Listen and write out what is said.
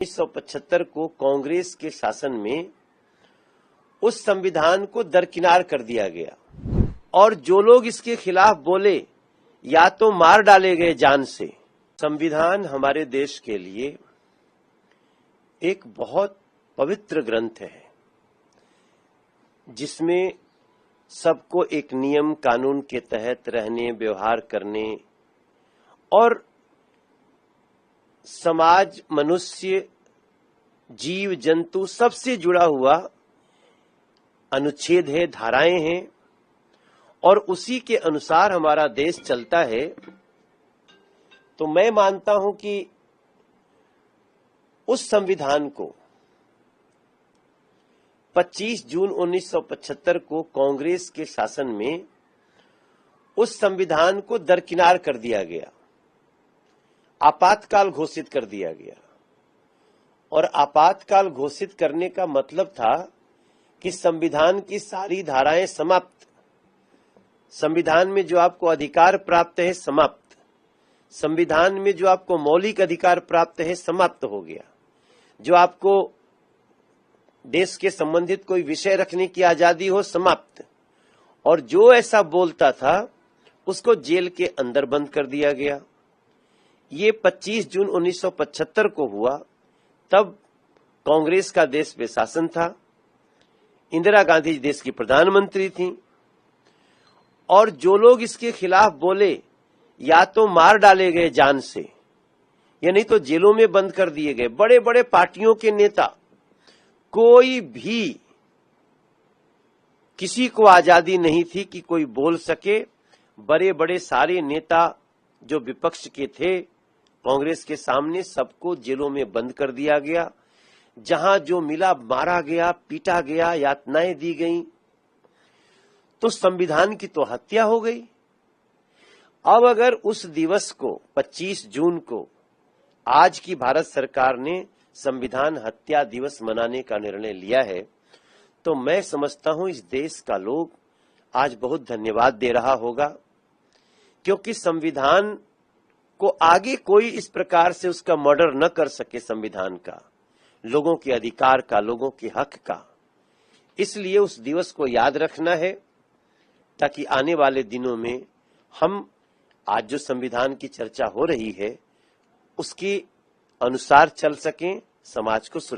1975 को कांग्रेस के शासन में उस संविधान को दरकिनार कर दिया गया और जो लोग इसके खिलाफ बोले या तो मार डाले गए जान से। संविधान हमारे देश के लिए एक बहुत पवित्र ग्रंथ है जिसमें सबको एक नियम कानून के तहत रहने, व्यवहार करने और समाज, मनुष्य, जीव जंतु सबसे जुड़ा हुआ अनुच्छेद है, धाराएं हैं और उसी के अनुसार हमारा देश चलता है। तो मैं मानता हूं कि उस संविधान को 25 जून 1975 को कांग्रेस के शासन में उस संविधान को दरकिनार कर दिया गया, आपातकाल घोषित कर दिया गया। और आपातकाल घोषित करने का मतलब था कि संविधान की सारी धाराएं समाप्त, संविधान में जो आपको अधिकार प्राप्त है समाप्त, संविधान में जो आपको मौलिक अधिकार प्राप्त है समाप्त हो गया, जो आपको देश के संबंधित कोई विषय रखने की आजादी हो समाप्त। और जो ऐसा बोलता था उसको जेल के अंदर बंद कर दिया गया। ये 25 जून 1975 को हुआ। तब कांग्रेस का देश पे शासन था, इंदिरा गांधी देश की प्रधानमंत्री थी और जो लोग इसके खिलाफ बोले या तो मार डाले गए जान से या नहीं तो जेलों में बंद कर दिए गए। बड़े बड़े पार्टियों के नेता, कोई भी, किसी को आजादी नहीं थी कि कोई बोल सके। बड़े बड़े सारे नेता जो विपक्ष के थे कांग्रेस के सामने, सबको जेलों में बंद कर दिया गया। जहां जो मिला मारा गया, पीटा गया, यातनाएं दी गईं। तो संविधान की तो हत्या हो गई। अब अगर उस दिवस को 25 जून को आज की भारत सरकार ने संविधान हत्या दिवस मनाने का निर्णय लिया है तो मैं समझता हूं इस देश का लोग आज बहुत धन्यवाद दे रहा होगा, क्योंकि संविधान को आगे कोई इस प्रकार से उसका मर्डर न कर सके, संविधान का, लोगों के अधिकार का, लोगों के हक का। इसलिए उस दिवस को याद रखना है ताकि आने वाले दिनों में हम आज जो संविधान की चर्चा हो रही है उसके अनुसार चल सकें, समाज को सुरक्षित